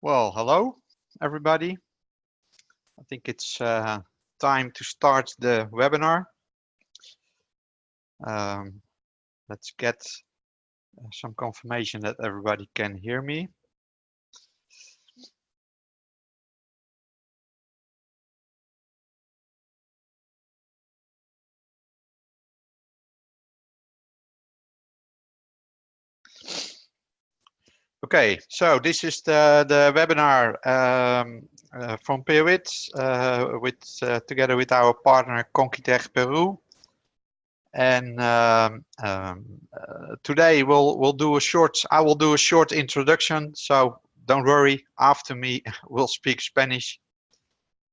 Well, hello, everybody. I think it's time to start the webinar. Um, let's get some confirmation that everybody can hear me. Okay, so this is the webinar from Pewit together with our partner Conquitech Peru. And today we'll do a short. I will do a short introduction. So don't worry. After me, we'll speak Spanish.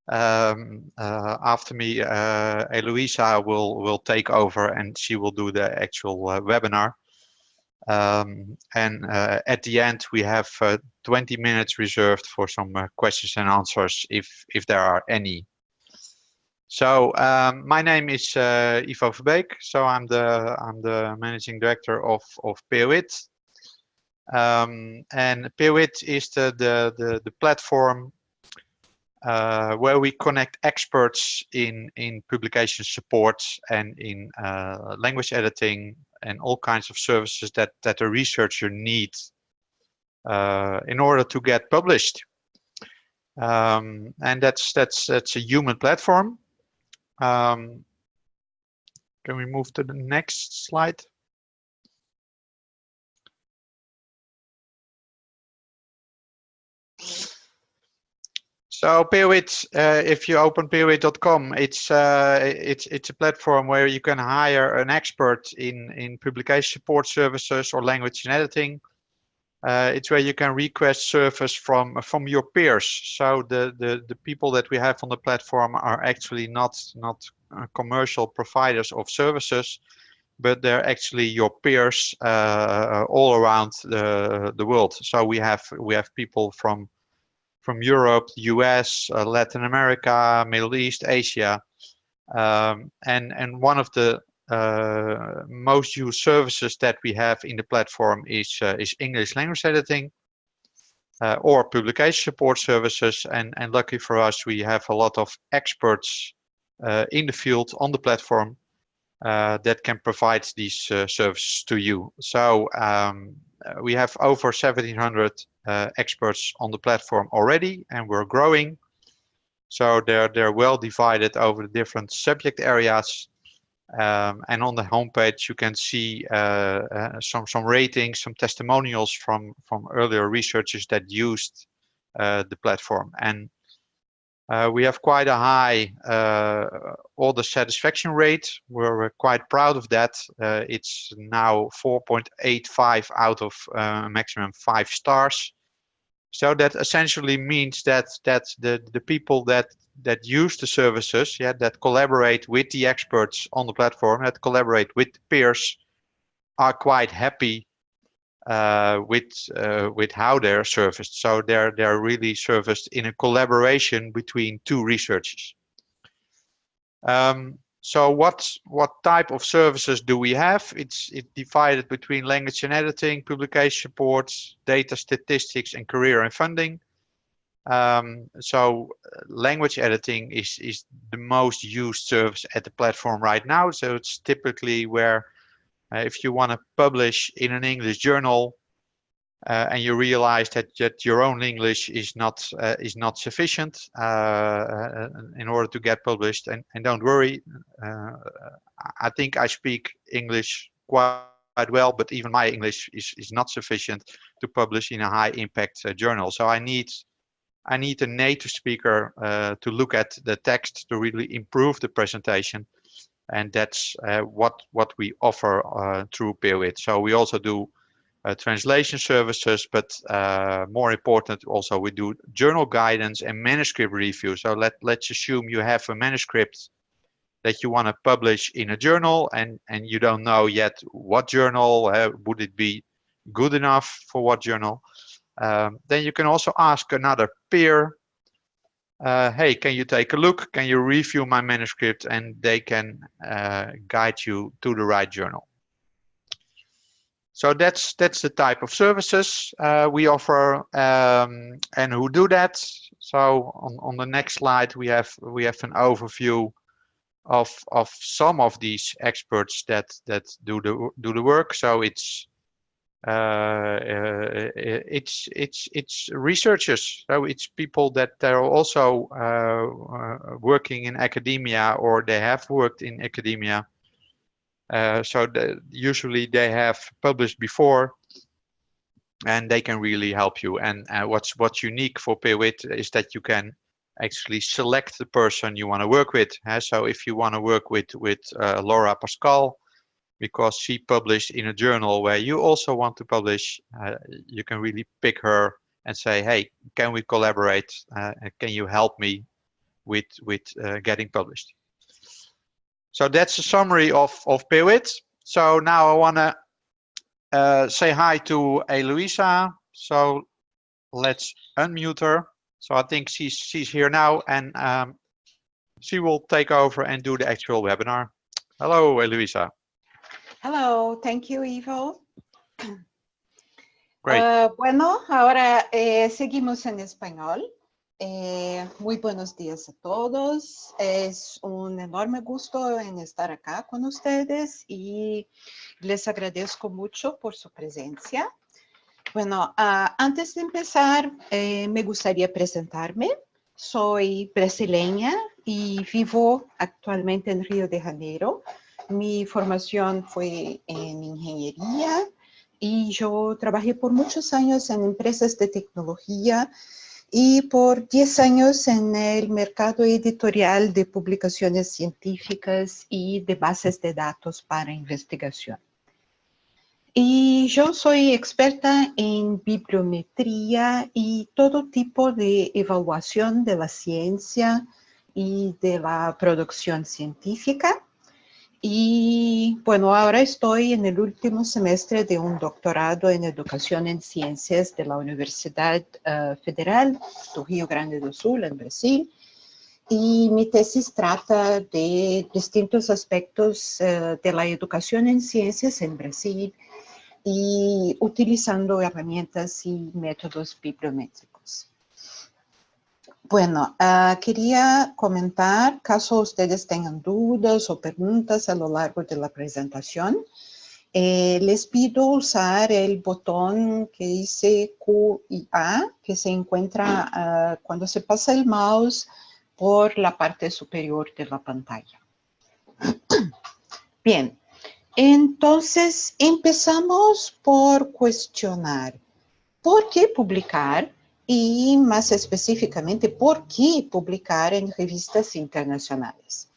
After me, Eloisa will take over and she will do the actual webinar. And at the end, we have 20 minutes reserved for some questions and answers if there are any. So my name is Ivo Verbeek. So I'm the managing director of Pewit. And Pewit is the platform where we connect experts in publication support and in language editing and all kinds of services that a researcher needs in order to get published. And that's a human platform. Can we move to the next slide? So Pewit, if you open pewit.com, it's a platform where you can hire an expert in publication support services or language and editing. It's where you can request service from your peers. So the people that we have on the platform are actually not commercial providers of services, but they're actually your peers all around the world. So we have people from Europe, US, Latin America, Middle East, Asia, and one of the most used services that we have in the platform is English language editing or publication support services. And lucky for us, we have a lot of experts in the field on the platform that can provide these services to you. So we have over 1,700 experts on the platform already, and we're growing. So they're well divided over the different subject areas. And on the homepage, you can see some ratings, some testimonials from earlier researchers that used the platform. And we have quite a high order satisfaction rate. We're quite proud of that. It's now 4.85 out of maximum 5 stars. So that essentially means that the people that use the services, that collaborate with the experts on the platform, that collaborate with peers, are quite happy with how they're serviced. So they're really serviced in a collaboration between two researchers. So what type of services do we have? It's divided between language and editing, publication support, data statistics, and career and funding. So language editing is the most used service at the platform right now. So it's typically where if you want to publish in an English journal and you realize that your own English is not sufficient in order to get published, and don't worry, I think I speak English quite well, but even my English is not sufficient to publish in a high impact journal. So I need a native speaker to look at the text to really improve the presentation, and that's what we offer through Pewit. So we also do translation services, but more important, also we do journal guidance and manuscript review. So let's assume you have a manuscript that you want to publish in a journal, and you don't know yet what journal, would it be good enough for what journal. Then you can also ask another peer, hey, can you take a look? Can you review my manuscript? And they can guide you to the right journal. So that's the type of services we offer, and who do that. So on the next slide we have an overview of some of these experts that do the work. So it's researchers. So it's people that are also working in academia, or they have worked in academia. So usually they have published before, and they can really help you. And what's unique for Peerwit is that you can actually select the person you want to work with. So if you want to work with Laura Pascal, because she published in a journal where you also want to publish, you can really pick her and say, hey, can we collaborate? Can you help me with getting published? So that's a summary of Peerwit. So now I want to say hi to Eloisa. So let's unmute her. So I think she's here now, and she will take over and do the actual webinar. Hello, Eloisa. Hello, thank you, Ivo. Great. Bueno, ahora seguimos en español. Muy buenos días a todos. Es un enorme gusto en estar acá con ustedes y les agradezco mucho por su presencia. Bueno, antes de empezar, me gustaría presentarme. Soy brasileña y vivo actualmente en Río de Janeiro. Mi formación fue en ingeniería y yo trabajé por muchos años en empresas de tecnología y por 10 años en el mercado editorial de publicaciones científicas y de bases de datos para investigación. Y yo soy experta en bibliometría y todo tipo de evaluación de la ciencia y de la producción científica. Y bueno, ahora estoy en el último semestre de un doctorado en educación en ciencias de la Universidad Federal do Rio Grande do Sul, en Brasil. Y mi tesis trata de distintos aspectos de la educación en ciencias en Brasil y utilizando herramientas y métodos bibliométricos. Bueno, quería comentar, caso ustedes tengan dudas o preguntas a lo largo de la presentación, les pido usar el botón que dice Q y A, que se encuentra cuando se pasa el mouse por la parte superior de la pantalla. Bien, entonces empezamos por cuestionar por qué publicar y más específicamente por qué publicar en revistas internacionales.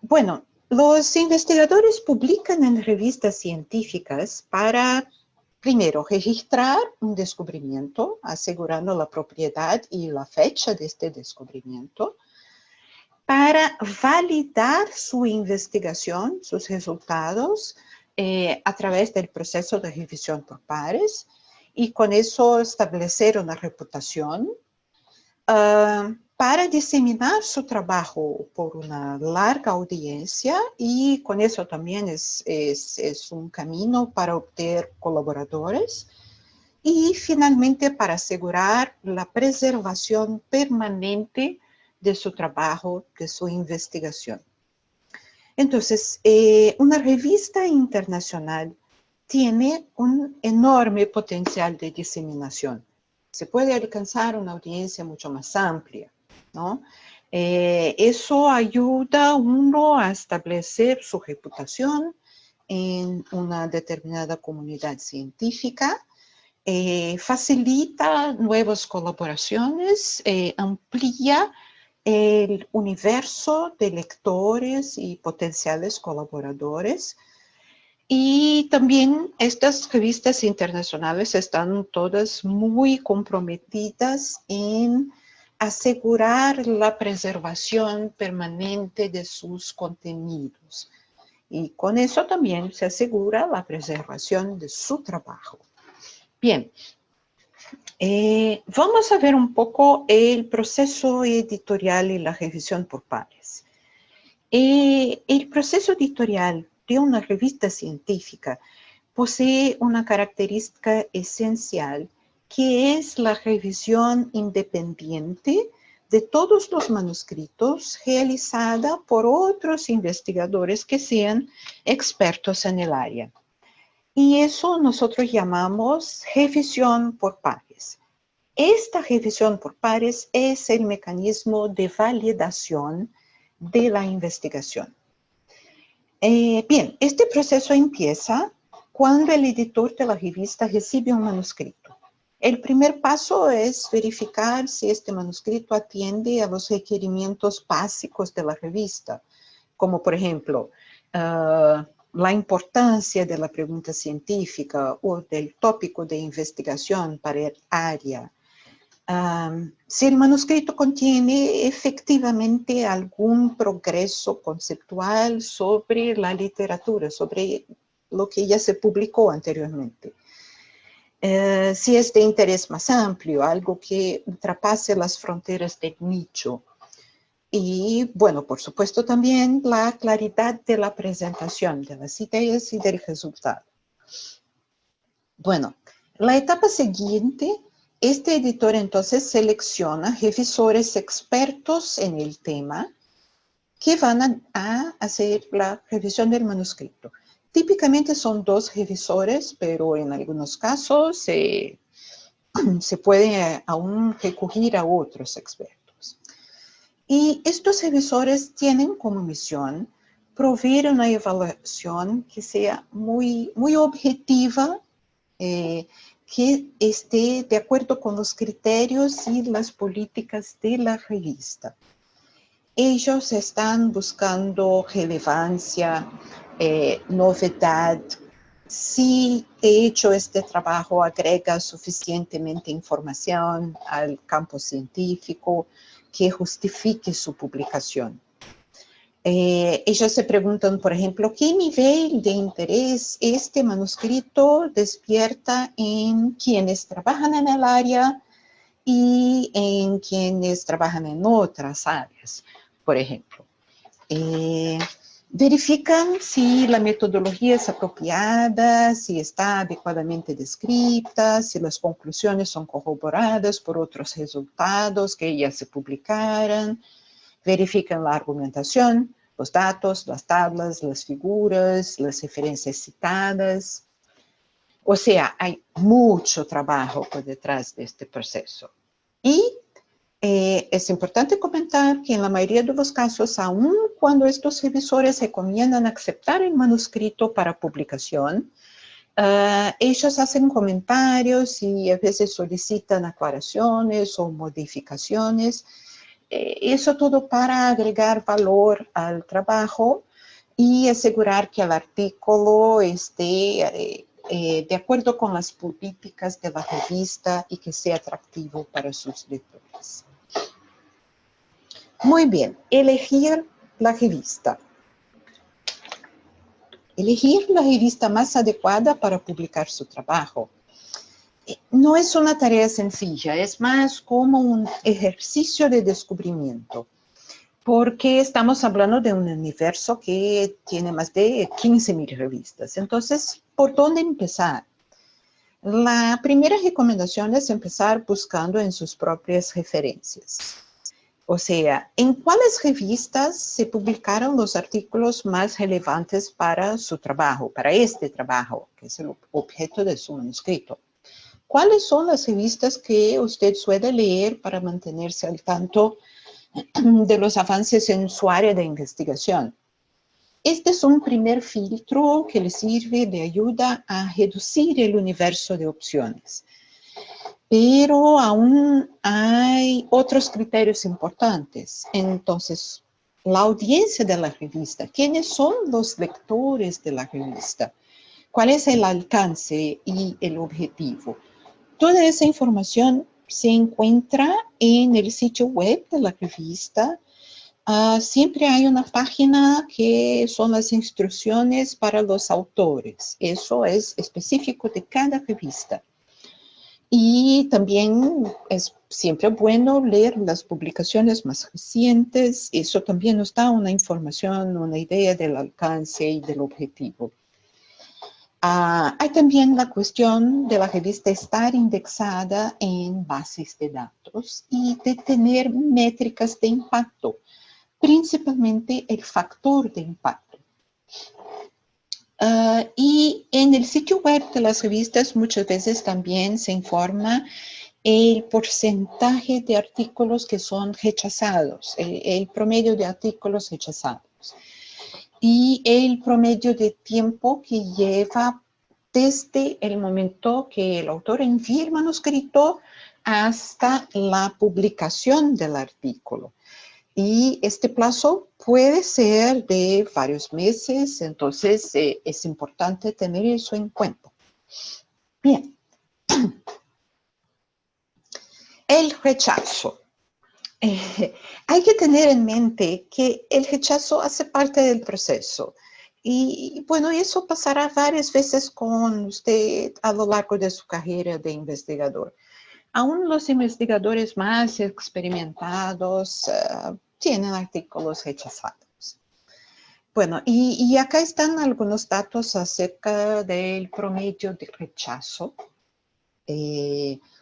Bueno, los investigadores publican en revistas científicas para, primero, registrar un descubrimiento, asegurando la propiedad y la fecha de este descubrimiento, para validar su investigación, sus resultados, a través del proceso de revisión por pares, y con eso establecer una reputación, para diseminar su trabajo por una larga audiencia, y con eso también es un camino para obtener colaboradores, y finalmente para asegurar la preservación permanente de su trabajo, de su investigación. Entonces, una revista internacional tiene un enorme potencial de diseminación. Se puede alcanzar una audiencia mucho más amplia, ¿no? Eso ayuda a uno a establecer su reputación en una determinada comunidad científica, facilita nuevas colaboraciones, amplía el universo de lectores y potenciales colaboradores. Y también estas revistas internacionales están todas muy comprometidas en asegurar la preservación permanente de sus contenidos. Y con eso también se asegura la preservación de su trabajo. Bien, vamos a ver un poco el proceso editorial y la revisión por pares. El proceso editorial de una revista científica posee una característica esencial, que es la revisión independiente de todos los manuscritos realizada por otros investigadores que sean expertos en el área. Y eso nosotros llamamos revisión por pares. Esta revisión por pares es el mecanismo de validación de la investigación. Bien, este proceso empieza cuando el editor de la revista recibe un manuscrito. El primer paso es verificar si este manuscrito atiende a los requerimientos básicos de la revista, como por ejemplo, la importancia de la pregunta científica o del tópico de investigación para el área. Si el manuscrito contiene efectivamente algún progreso conceptual sobre la literatura, sobre lo que ya se publicó anteriormente. Si es de interés más amplio, algo que ultrapase las fronteras del nicho. Y, bueno, por supuesto también la claridad de la presentación de las ideas y del resultado. Bueno, la etapa siguiente, este editor entonces selecciona revisores expertos en el tema que van a hacer la revisión del manuscrito. Típicamente son 2 revisores, pero en algunos casos se puede aún recurrir a otros expertos. Y estos revisores tienen como misión proveer una evaluación que sea muy objetiva, que esté de acuerdo con los criterios y las políticas de la revista. Ellos están buscando relevancia, novedad, si de hecho este trabajo agrega suficientemente información al campo científico que justifique su publicación. Ellos se preguntan, por ejemplo, ¿qué nivel de interés este manuscrito despierta en quienes trabajan en el área y en quienes trabajan en otras áreas? Por ejemplo, verifican si la metodología es apropiada, si está adecuadamente descrita, si las conclusiones son corroboradas por otros resultados que ya se publicaron. Verifican la argumentación, los datos, las tablas, las figuras, las referencias citadas. O sea, hay mucho trabajo por detrás de este proceso. Y es importante comentar que en la mayoría de los casos, aun cuando estos revisores recomiendan aceptar el manuscrito para publicación, ellos hacen comentarios y a veces solicitan aclaraciones o modificaciones. Eso todo para agregar valor al trabajo y asegurar que el artículo esté de acuerdo con las políticas de la revista y que sea atractivo para sus lectores. Muy bien, elegir la revista. Elegir la revista más adecuada para publicar su trabajo. No es una tarea sencilla, es más como un ejercicio de descubrimiento, porque estamos hablando de un universo que tiene más de 15.000 revistas. Entonces, ¿por dónde empezar? La primera recomendación es empezar buscando en sus propias referencias. O sea, ¿en cuáles revistas se publicaron los artículos más relevantes para su trabajo, para este trabajo, que es el objeto de su manuscrito? ¿Cuáles son las revistas que usted suele leer para mantenerse al tanto de los avances en su área de investigación? Este es un primer filtro que le sirve de ayuda a reducir el universo de opciones. Pero aún hay otros criterios importantes. Entonces, la audiencia de la revista, ¿quiénes son los lectores de la revista? ¿Cuál es el alcance y el objetivo? Toda esa información se encuentra en el sitio web de la revista. Siempre hay una página que son las instrucciones para los autores. Eso es específico de cada revista. Y también es siempre bueno leer las publicaciones más recientes. Eso también nos da una información, una idea del alcance y del objetivo. Hay también la cuestión de la revista estar indexada en bases de datos y de tener métricas de impacto, principalmente el factor de impacto. Y en el sitio web de las revistas muchas veces también se informa el porcentaje de artículos que son rechazados, el promedio de artículos rechazados y el promedio de tiempo que lleva desde el momento que el autor envía el manuscrito hasta la publicación del artículo. Y este plazo puede ser de varios meses, entonces es importante tener eso en cuenta. Bien. El rechazo. Hay que tener en mente que el rechazo hace parte del proceso. Y bueno, eso pasará varias veces con usted a lo largo de su carrera de investigador. Aún los investigadores más experimentados tienen artículos rechazados. Bueno, y acá están algunos datos acerca del promedio de rechazo.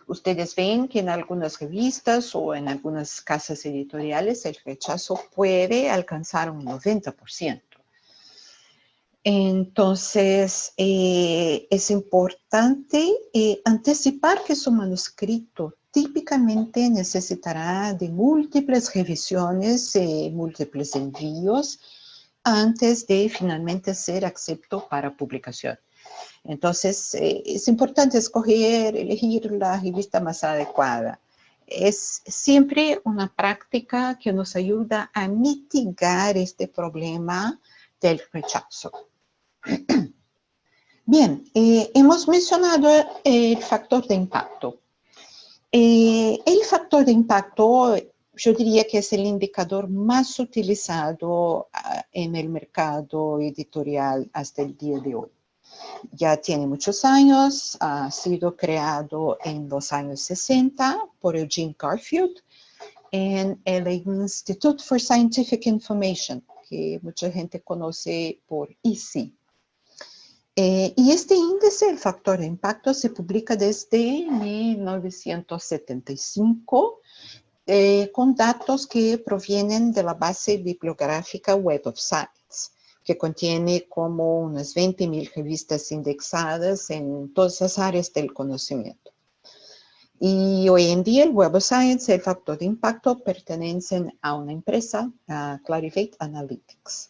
Ustedes ven que en algunas revistas o en algunas casas editoriales el rechazo puede alcanzar un 90%. Entonces, es importante anticipar que su manuscrito típicamente necesitará de múltiples revisiones, múltiples envíos, antes de finalmente ser acepto para publicación. Entonces, es importante elegir la revista más adecuada. Es siempre una práctica que nos ayuda a mitigar este problema del rechazo. Bien, hemos mencionado el factor de impacto. El factor de impacto, yo diría que es el indicador más utilizado en el mercado editorial hasta el día de hoy. Ya tiene muchos años, ha sido creado en los años 60 por Eugene Garfield en el Institute for Scientific Information, que mucha gente conoce por ISI. Y este índice, el factor de impacto, se publica desde 1975 con datos que provienen de la base bibliográfica Web of Science, que contiene como unas 20,000 revistas indexadas en todas las áreas del conocimiento. Y hoy en día el Web of Science y el factor de impacto pertenecen a una empresa, a Clarivate Analytics.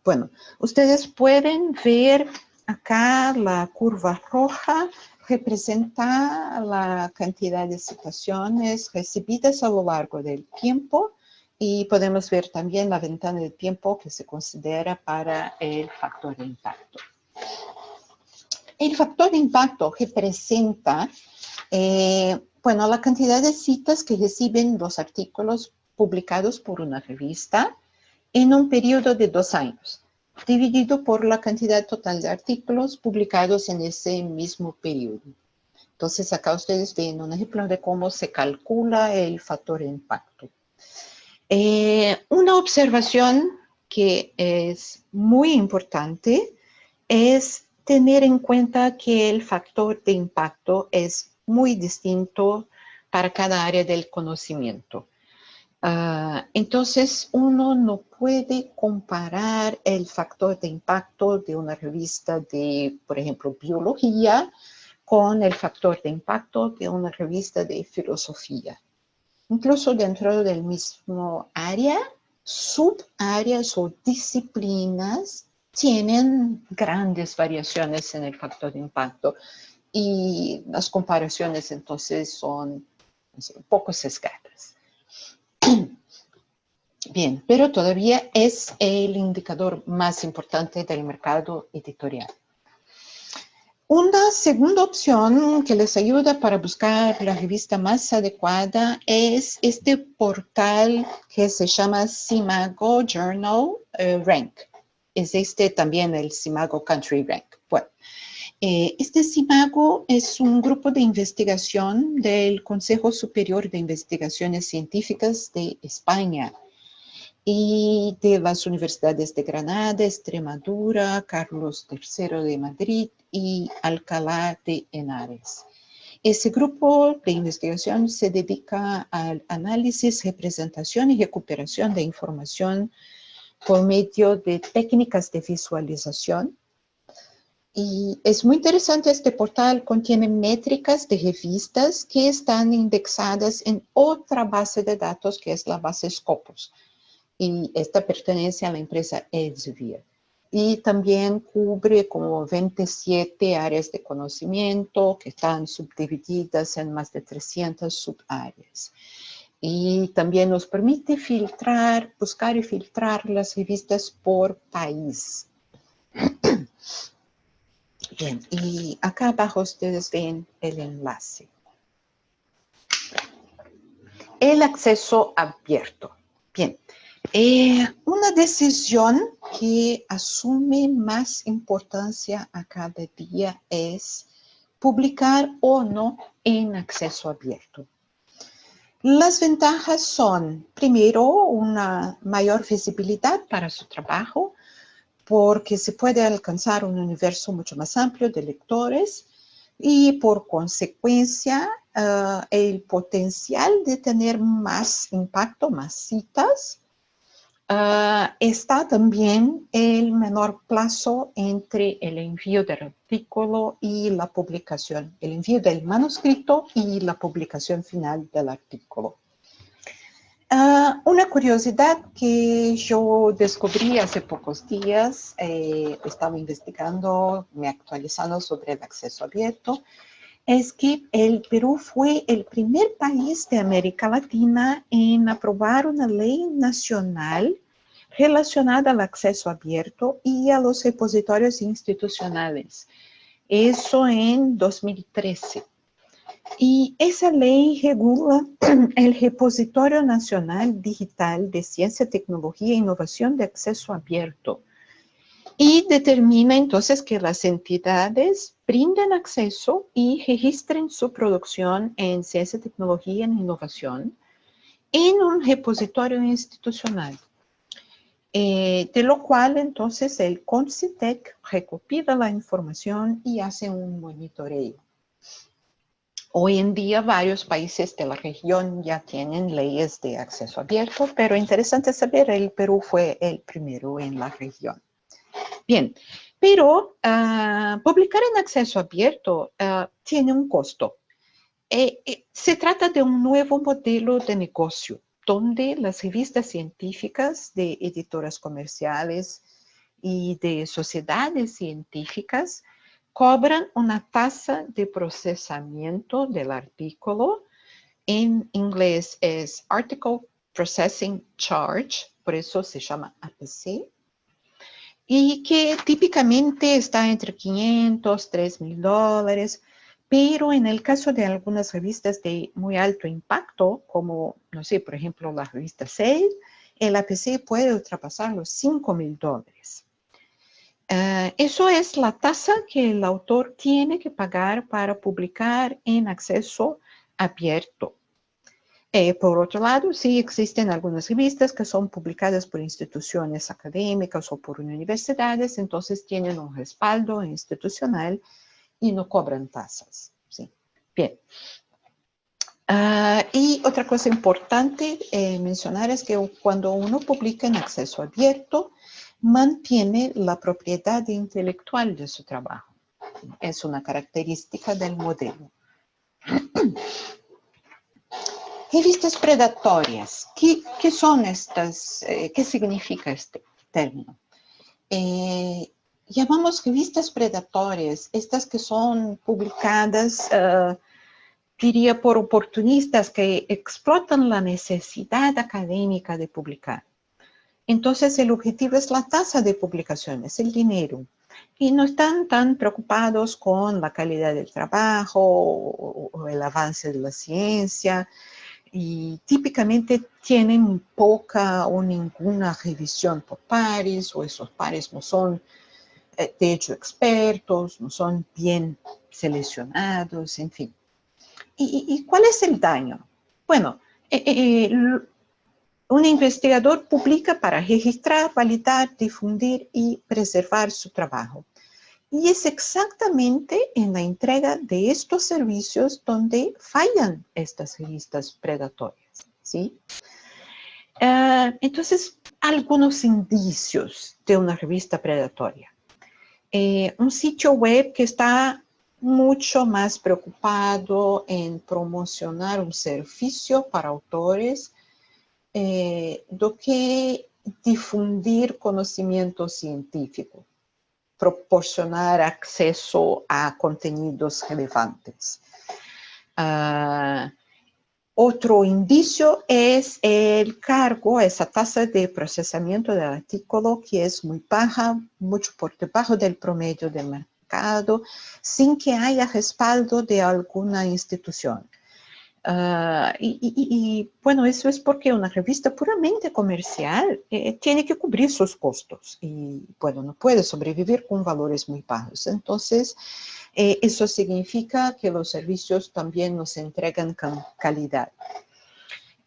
Bueno, ustedes pueden ver acá la curva roja representa la cantidad de citaciones recibidas a lo largo del tiempo y podemos ver también la ventana de tiempo que se considera para el factor de impacto. El factor de impacto representa bueno, la cantidad de citas que reciben los artículos publicados por una revista en un periodo de 2 años, dividido por la cantidad total de artículos publicados en ese mismo periodo. Entonces, acá ustedes ven un ejemplo de cómo se calcula el factor de impacto. Una observación que es muy importante es tener en cuenta que el factor de impacto es muy distinto para cada área del conocimiento. Entonces, uno no puede comparar el factor de impacto de una revista de, por ejemplo, biología con el factor de impacto de una revista de filosofía. Incluso dentro del mismo área, subáreas o disciplinas tienen grandes variaciones en el factor de impacto y las comparaciones entonces son un poco sesgadas. Bien, pero todavía es el indicador más importante del mercado editorial. Una segunda opción que les ayuda para buscar la revista más adecuada es este portal que se llama Simago Journal Rank. Es también el Simago Country Rank. Bueno, este Simago es un grupo de investigación del Consejo Superior de Investigaciones Científicas de España. y de las universidades de Granada, Extremadura, Carlos III de Madrid y Alcalá de Henares. Ese grupo de investigación se dedica al análisis, representación y recuperación de información por medio de técnicas de visualización. Y es muy interesante, este portal contiene métricas de revistas que están indexadas en otra base de datos que es la base Scopus. Y esta pertenece a la empresa Elsevier. Y también cubre como 27 áreas de conocimiento que están subdivididas en más de 300 subáreas. Y también nos permite filtrar, buscar y filtrar las revistas por país. Bien, y acá abajo ustedes ven el enlace. El acceso abierto. Bien, una decisión que asume más importancia a cada día es publicar o no en acceso abierto. Las ventajas son, primero, una mayor visibilidad para su trabajo, porque se puede alcanzar un universo mucho más amplio de lectores y por consecuencia el potencial de tener más impacto, más citas. Está también el menor plazo entre el envío del artículo y la publicación, el envío del manuscrito y la publicación final del artículo. Una curiosidad que yo descubrí hace pocos días, estaba investigando, me actualizando sobre el acceso abierto, es que el Perú fue el primer país de América Latina en aprobar una ley nacional relacionada al acceso abierto y a los repositorios institucionales. Eso en 2013. Y esa ley regula el Repositorio Nacional Digital de Ciencia, Tecnología e Innovación de Acceso Abierto y determina entonces que las entidades brinden acceso y registren su producción en ciencia, tecnología e innovación en un repositorio institucional. De lo cual entonces el CONCITEC recopila la información y hace un monitoreo. Hoy en día varios países de la región ya tienen leyes de acceso abierto, pero interesante saber, el Perú fue el primero en la región. Bien, pero publicar en acceso abierto tiene un costo. Se trata de un nuevo modelo de negocio, donde las revistas científicas de editoras comerciales y de sociedades científicas cobran una tasa de procesamiento del artículo. En inglés es Article Processing Charge, por eso se llama APC, y que típicamente está entre 500, $3,000, pero en el caso de algunas revistas de muy alto impacto, como, no sé, por ejemplo, la revista Cell, el APC puede ultrapasar los $5,000. Eso es la tasa que el autor tiene que pagar para publicar en acceso abierto. Por otro lado, sí existen algunas revistas que son publicadas por instituciones académicas o por universidades, entonces tienen un respaldo institucional y no cobran tasas. ¿Sí? Bien. Y otra cosa importante mencionar es que cuando uno publica en acceso abierto, mantiene la propiedad intelectual de su trabajo. Es una característica del modelo. Revistas predatorias. ¿Qué son estas? ¿Qué significa este término? Llamamos revistas predatorias, estas que son publicadas, diría, por oportunistas que explotan la necesidad académica de publicar. Entonces, el objetivo es la tasa de publicaciones, el dinero. Y no están tan preocupados con la calidad del trabajo o el avance de la ciencia. Y típicamente tienen poca o ninguna revisión por pares, o esos pares no son, de hecho, expertos, no son bien seleccionados, en fin. ¿Y cuál es el daño? Bueno, Un investigador publica para registrar, validar, difundir y preservar su trabajo. Y es exactamente en la entrega de estos servicios donde fallan estas revistas predatorias, ¿sí? Entonces, algunos indicios de una revista predatoria. Un sitio web que está mucho más preocupado en promocionar un servicio para autores do que difundir conocimiento científico, proporcionar acceso a contenidos relevantes. Otro indicio es el cargo, esa tasa de procesamiento del artículo que es muy baja, mucho por debajo del promedio del mercado, sin que haya respaldo de alguna institución. Bueno, eso es porque una revista puramente comercial tiene que cubrir sus costos y, bueno, no puede sobrevivir con valores muy bajos. Entonces, eso significa que los servicios también nos entregan calidad.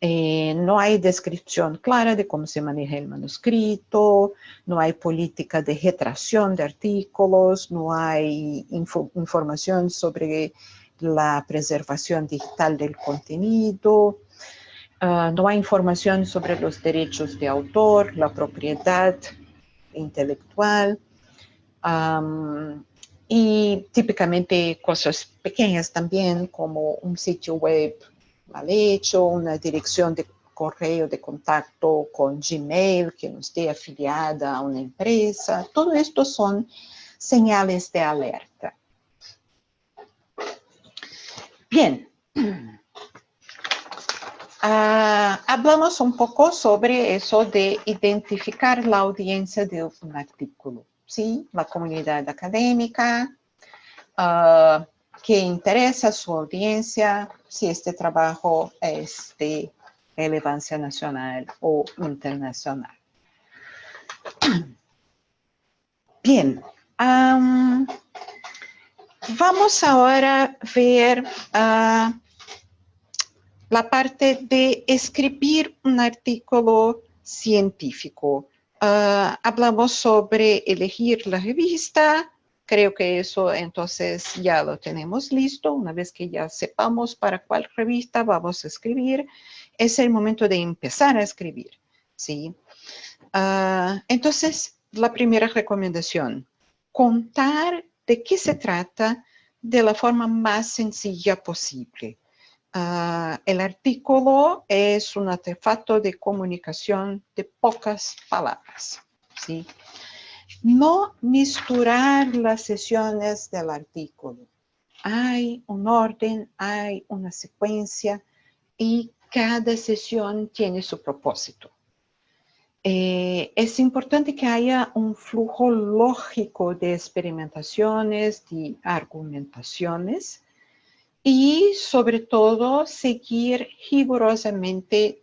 No hay descripción clara de cómo se maneja el manuscrito, no hay política de retracción de artículos, no hay información sobre la preservación digital del contenido, no hay información sobre los derechos de autor, la propiedad intelectual, y típicamente cosas pequeñas también, como un sitio web mal hecho, una dirección de correo de contacto con Gmail que no esté afiliada a una empresa. Todo esto son señales de alerta. Bien, hablamos un poco sobre eso de identificar la audiencia de un artículo, ¿sí? La comunidad académica, que interesa a su audiencia, si este trabajo es de relevancia nacional o internacional. Bien, vamos ahora a ver la parte de escribir un artículo científico. Hablamos sobre elegir la revista. Creo que eso entonces ya lo tenemos listo. Una vez que ya sepamos para cuál revista vamos a escribir, es el momento de empezar a escribir, ¿sí? Entonces, la primera recomendación, contar de qué se trata de la forma más sencilla posible. El artículo es un artefacto de comunicación de pocas palabras, ¿sí? No misturar las sesiones del artículo. Hay un orden, hay una secuencia y cada sesión tiene su propósito. Es importante que haya un flujo lógico de experimentaciones, de argumentaciones y sobre todo seguir rigurosamente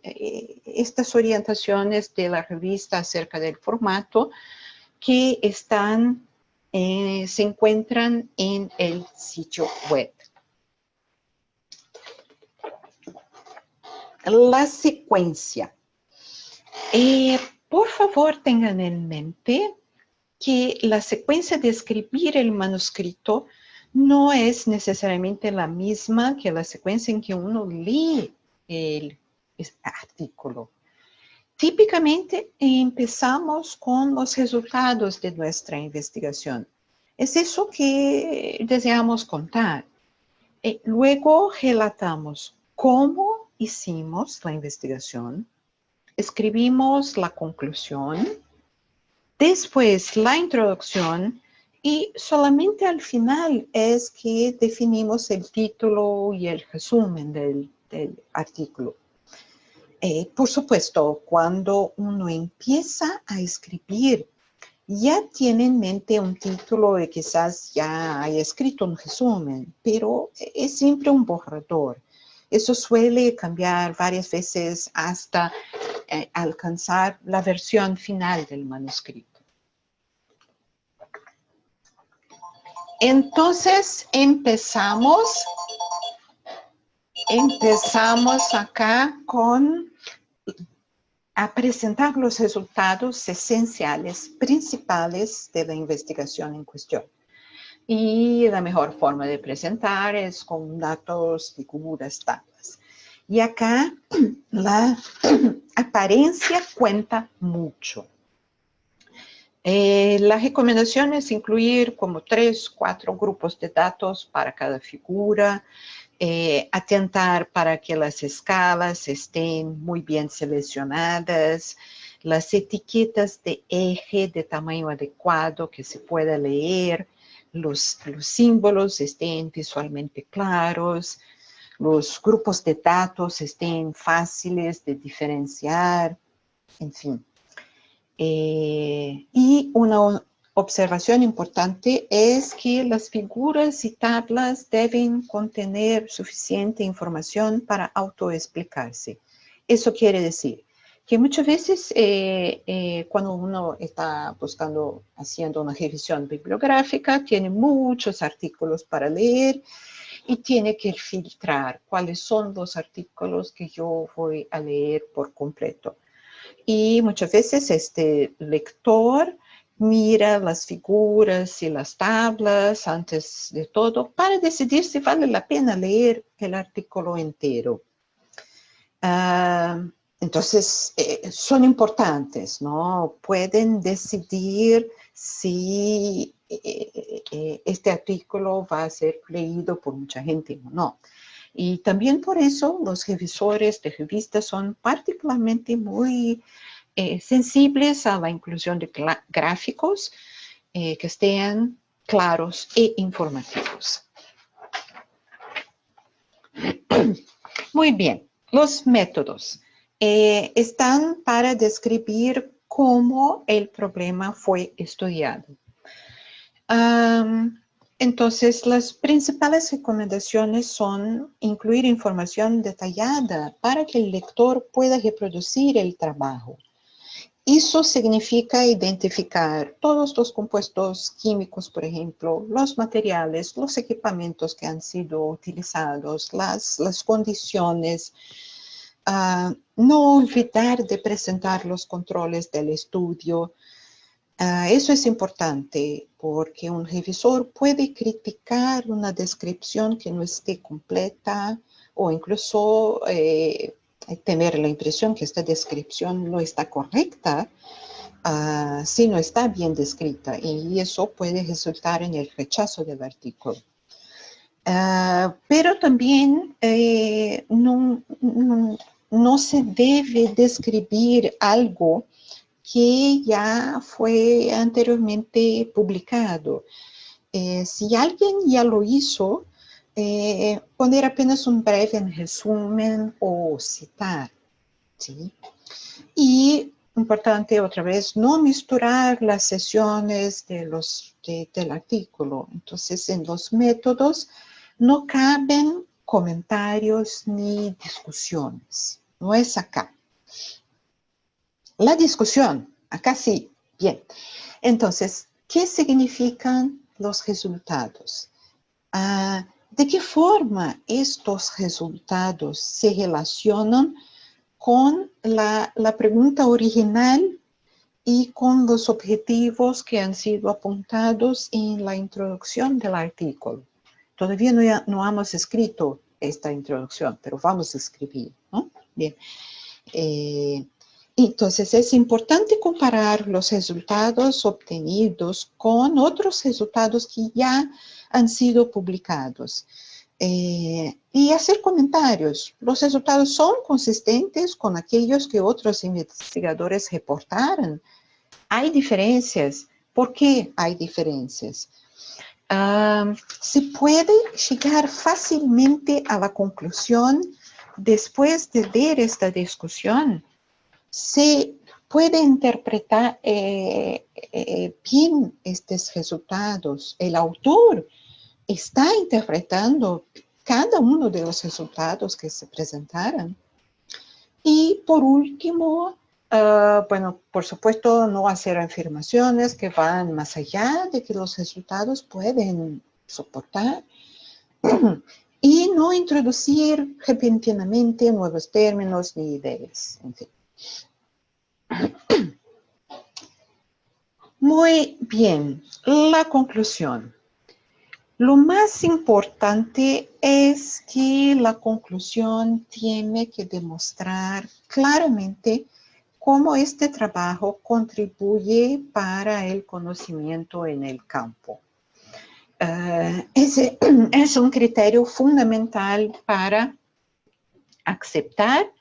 estas orientaciones de la revista acerca del formato que se encuentran en el sitio web. La secuencia. Por favor, tengan en mente que la secuencia de escribir el manuscrito no es necesariamente la misma que la secuencia en que uno lee el artículo. Típicamente empezamos con los resultados de nuestra investigación. Es eso que deseamos contar. Luego relatamos cómo hicimos la investigación, escribimos la conclusión, después la introducción y solamente al final es que definimos el título y el resumen del artículo. Por supuesto, cuando uno empieza a escribir, ya tiene en mente un título y quizás ya haya escrito un resumen, pero es siempre un borrador. Eso suele cambiar varias veces hasta alcanzar la versión final del manuscrito. Entonces empezamos acá con a presentar los resultados esenciales, principales de la investigación en cuestión. Y la mejor forma de presentar es con datos, figuras, tablas. Y acá la apariencia cuenta mucho. La recomendación es incluir como 3, 4 grupos de datos para cada figura, atentar para que las escalas estén muy bien seleccionadas, las etiquetas de eje de tamaño adecuado que se pueda leer, los símbolos estén visualmente claros, los grupos de datos estén fáciles de diferenciar, en fin. Y una observación importante es que las figuras y tablas deben contener suficiente información para autoexplicarse. Eso quiere decir que muchas veces cuando uno está buscando, haciendo una revisión bibliográfica, tiene muchos artículos para leer y tiene que filtrar cuáles son los artículos que yo voy a leer por completo. Y muchas veces este lector mira las figuras y las tablas antes de todo para decidir si vale la pena leer el artículo entero. Entonces, son importantes, ¿no? Pueden decidir si este artículo va a ser leído por mucha gente o no. Y también por eso los revisores de revistas son particularmente muy sensibles a la inclusión de gráficos que estén claros e informativos. Muy bien, los métodos están para describir cómo el problema fue estudiado. Entonces, las principales recomendaciones son incluir información detallada para que el lector pueda reproducir el trabajo. Eso significa identificar todos los compuestos químicos, por ejemplo, los materiales, los equipamientos que han sido utilizados, las condiciones. No olvidar de presentar los controles del estudio. Eso es importante porque un revisor puede criticar una descripción que no esté completa o incluso tener la impresión que esta descripción no está correcta si no está bien descrita, y eso puede resultar en el rechazo del artículo. Pero también no se debe describir algo que ya fue anteriormente publicado. Si alguien ya lo hizo, poner apenas un breve resumen o citar, ¿sí? Y importante otra vez, no misturar las sesiones del artículo. Entonces, en los métodos no caben comentarios ni discusiones. No es acá. La discusión, acá sí, bien. Entonces, ¿qué significan los resultados? ¿De qué forma estos resultados se relacionan con la pregunta original y con los objetivos que han sido apuntados en la introducción del artículo? Todavía no hemos escrito esta introducción, pero vamos a escribir, ¿no? Bien. Entonces, es importante comparar los resultados obtenidos con otros resultados que ya han sido publicados. Y hacer comentarios. ¿Los resultados son consistentes con aquellos que otros investigadores reportaron? ¿Hay diferencias? ¿Por qué hay diferencias? Se puede llegar fácilmente a la conclusión después de ver esta discusión. Se puede interpretar bien estos resultados. El autor está interpretando cada uno de los resultados que se presentaron. Y por último, bueno, por supuesto, no hacer afirmaciones que van más allá de que los resultados pueden soportar. Y no introducir repentinamente nuevos términos ni ideas, en fin. Muy bien, la conclusión. Lo más importante es que la conclusión tiene que demostrar claramente cómo este trabajo contribuye para el conocimiento en el campo. Ese es un criterio fundamental para aceptar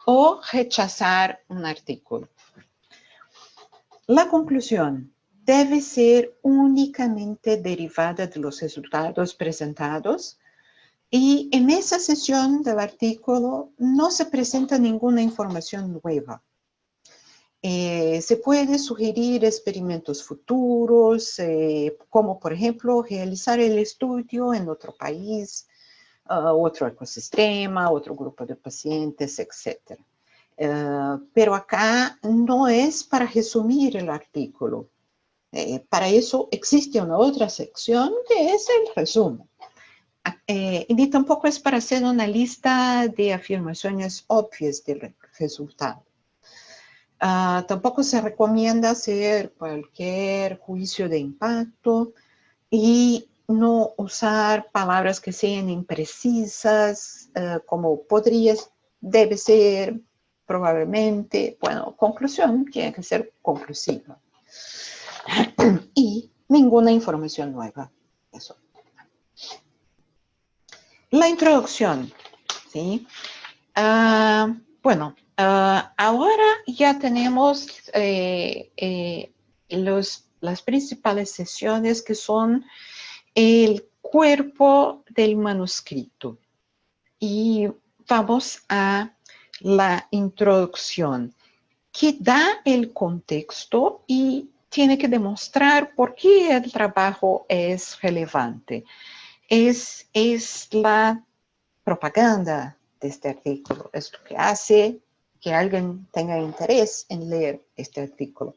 o rechazar un artículo. La conclusión debe ser únicamente derivada de los resultados presentados y en esa sesión del artículo no se presenta ninguna información nueva. Se puede sugerir experimentos futuros, como por ejemplo realizar el estudio en otro país, otro ecosistema, otro grupo de pacientes, etc. Pero acá no es para resumir el artículo. Para eso existe una otra sección que es el resumen. Ni tampoco es para hacer una lista de afirmaciones obvias del resultado. Tampoco se recomienda hacer cualquier juicio de impacto y no usar palabras que sean imprecisas, como podrías, debe ser, probablemente. Bueno, conclusión tiene que ser conclusiva. Y ninguna información nueva. Eso. La introducción, ¿sí? Bueno, ahora ya tenemos las principales secciones que son el cuerpo del manuscrito. Y vamos a la introducción, que da el contexto y tiene que demostrar por qué el trabajo es relevante. Es la propaganda de este artículo, es lo que hace que alguien tenga interés en leer este artículo.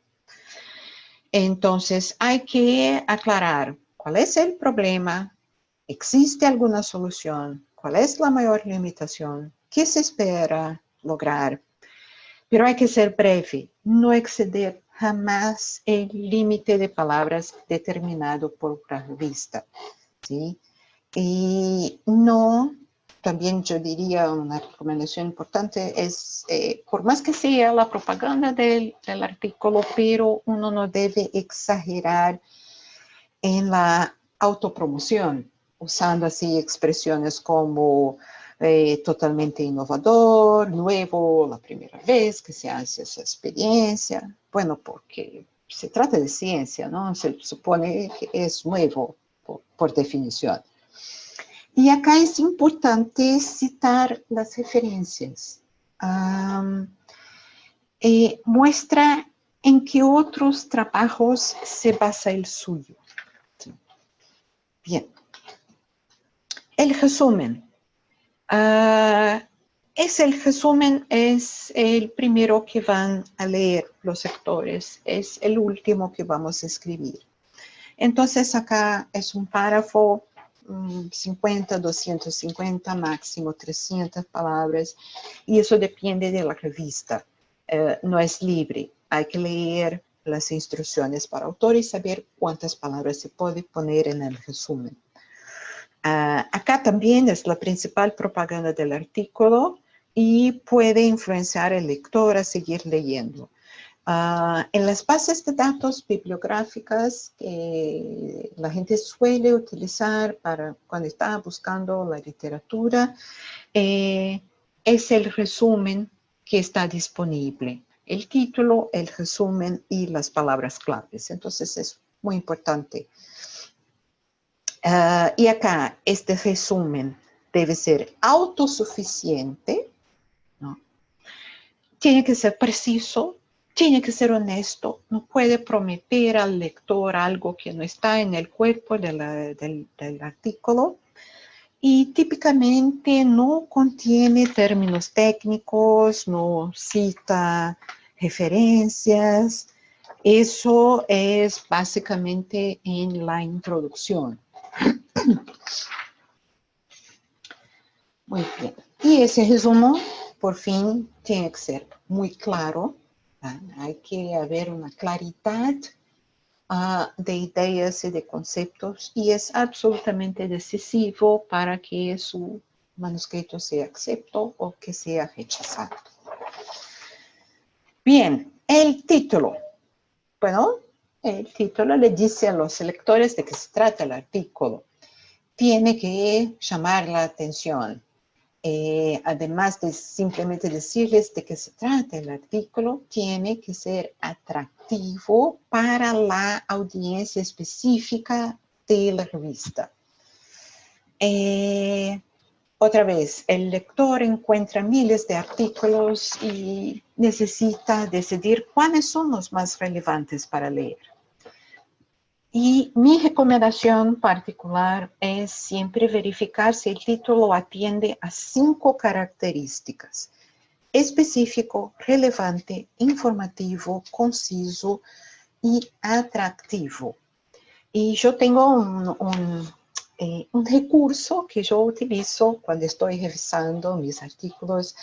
Entonces, hay que aclarar cuál es el problema, existe alguna solución, cuál es la mayor limitación, qué se espera lograr. Pero hay que ser breve, no exceder jamás el límite de palabras determinado por la revista, ¿sí? Y no, también yo diría una recomendación importante es, por más que sea la propaganda del artículo, pero uno no debe exagerar en la autopromoción, usando así expresiones como totalmente innovador, nuevo, la primera vez que se hace esa experiencia. Bueno, porque se trata de ciencia, ¿no? Se supone que es nuevo por definición. Y acá es importante citar las referencias. Muestra en qué otros trabajos se basa el suyo. Bien. El resumen. El resumen es el primero que van a leer los lectores. Es el último que vamos a escribir. Entonces acá es un párrafo, 50, 250, máximo 300 palabras. Y eso depende de la revista. No es libre. Hay que leer las instrucciones para autor y saber cuántas palabras se puede poner en el resumen. Acá también es la principal propaganda del artículo y puede influenciar al lector a seguir leyendo. En las bases de datos bibliográficas que la gente suele utilizar para cuando está buscando la literatura, es el resumen que está disponible. El título, el resumen y las palabras claves. Entonces es muy importante. Y acá, este resumen debe ser autosuficiente, ¿no? Tiene que ser preciso, tiene que ser honesto, no puede prometer al lector algo que no está en el cuerpo del artículo, y típicamente no contiene términos técnicos, no cita referencias. Eso es básicamente en la introducción. Muy bien. Y ese resumen, por fin, tiene que ser muy claro, Hay que haber una claridad de ideas y de conceptos y es absolutamente decisivo para que su manuscrito sea aceptado o que sea rechazado. Bien, el título. Bueno, el título le dice a los lectores de qué se trata el artículo. Tiene que llamar la atención. Además de simplemente decirles de qué se trata el artículo, tiene que ser atractivo para la audiencia específica de la revista. Otra vez, el lector encuentra miles de artículos y necesita decidir cuáles son los más relevantes para leer. Y mi recomendación particular es siempre verificar si el título atiende a 5 características: específico, relevante, informativo, conciso y atractivo. Y yo tengo un recurso que yo utilizo cuando estoy revisando mis artículos,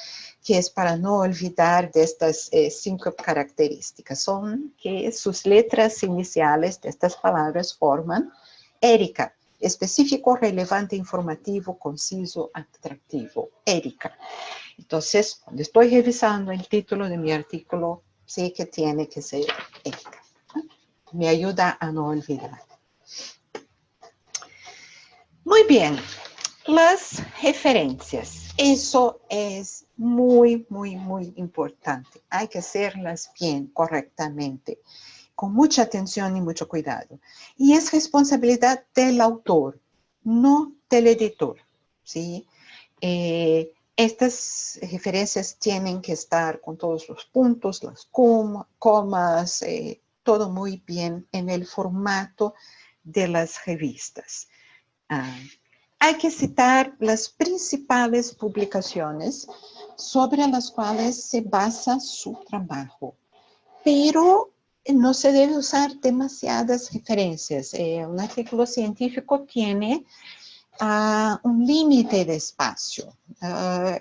que es para no olvidar de estas 5 características. Son que sus letras iniciales de estas palabras forman ERICA: específico, relevante, informativo, conciso, atractivo. ERICA. Entonces, cuando estoy revisando el título de mi artículo, sé que tiene que ser ERICA. Me ayuda a no olvidar. Muy bien, las referencias. Eso es muy, muy, muy importante. Hay que hacerlas bien, correctamente, con mucha atención y mucho cuidado. Y es responsabilidad del autor, no del editor, ¿sí? Estas referencias tienen que estar con todos los puntos, las comas, todo muy bien en el formato de las revistas. Hay que citar las principales publicaciones sobre las cuales se basa su trabajo, pero no se debe usar demasiadas referencias. Un artículo científico tiene un límite de espacio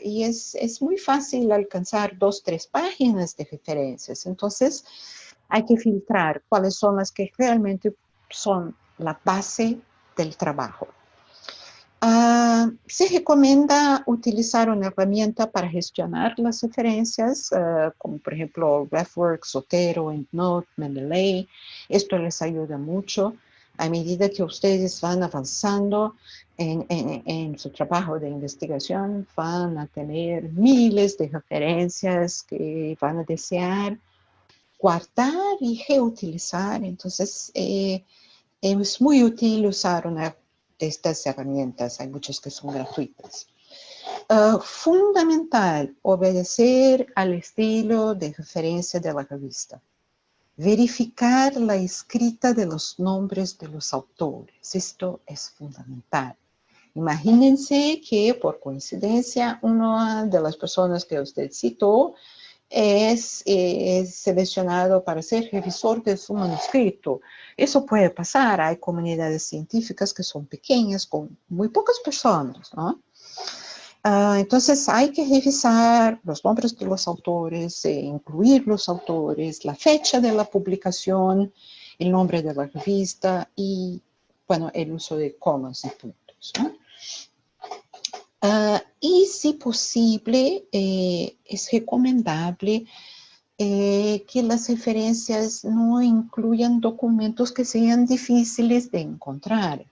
y es muy fácil alcanzar 2 o 3 páginas de referencias. Entonces, hay que filtrar cuáles son las que realmente son la base del trabajo. Se recomienda utilizar una herramienta para gestionar las referencias, como por ejemplo RefWorks, Zotero, EndNote, Mendeley. Esto les ayuda mucho. A medida que ustedes van avanzando en su trabajo de investigación, van a tener miles de referencias que van a desear guardar y reutilizar. Entonces, es muy útil usar una de estas herramientas. Hay muchas que son gratuitas. Fundamental, obedecer al estilo de referencia de la revista. Verificar la escrita de los nombres de los autores. Esto es fundamental. Imagínense que por coincidencia una de las personas que usted citó es seleccionado para ser revisor de su manuscrito. Eso puede pasar. Hay comunidades científicas que son pequeñas, con muy pocas personas, ¿no? Entonces hay que revisar los nombres de los autores, incluir los autores, la fecha de la publicación, el nombre de la revista y, bueno, el uso de comas y puntos, ¿no? Y si posible, es recomendable que las referencias no incluyan documentos que sean difíciles de encontrar,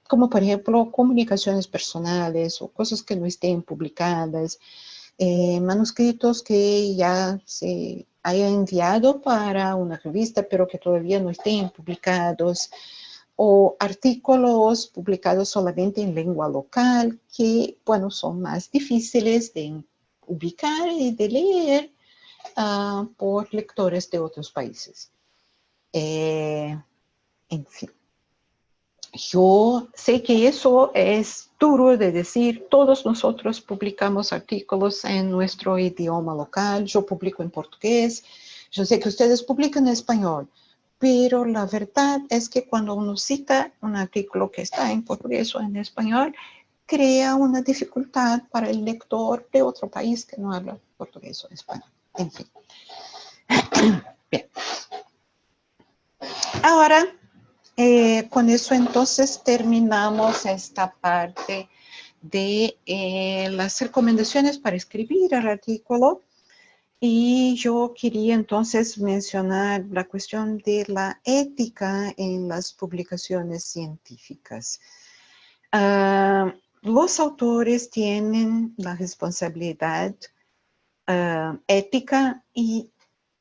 como por ejemplo comunicaciones personales o cosas que no estén publicadas, manuscritos que ya se hayan enviado para una revista pero que todavía no estén publicados, o artículos publicados solamente en lengua local que, bueno, son más difíciles de ubicar y de leer por lectores de otros países. En fin, yo sé que eso es duro de decir. Todos nosotros publicamos artículos en nuestro idioma local. Yo publico en portugués. Yo sé que ustedes publican en español. Pero la verdad es que cuando uno cita un artículo que está en portugués o en español, crea una dificultad para el lector de otro país que no habla portugués o español. En fin. Bien. Ahora, con eso entonces terminamos esta parte de las recomendaciones para escribir el artículo. Y yo quería entonces mencionar la cuestión de la ética en las publicaciones científicas. Los autores tienen la responsabilidad ética y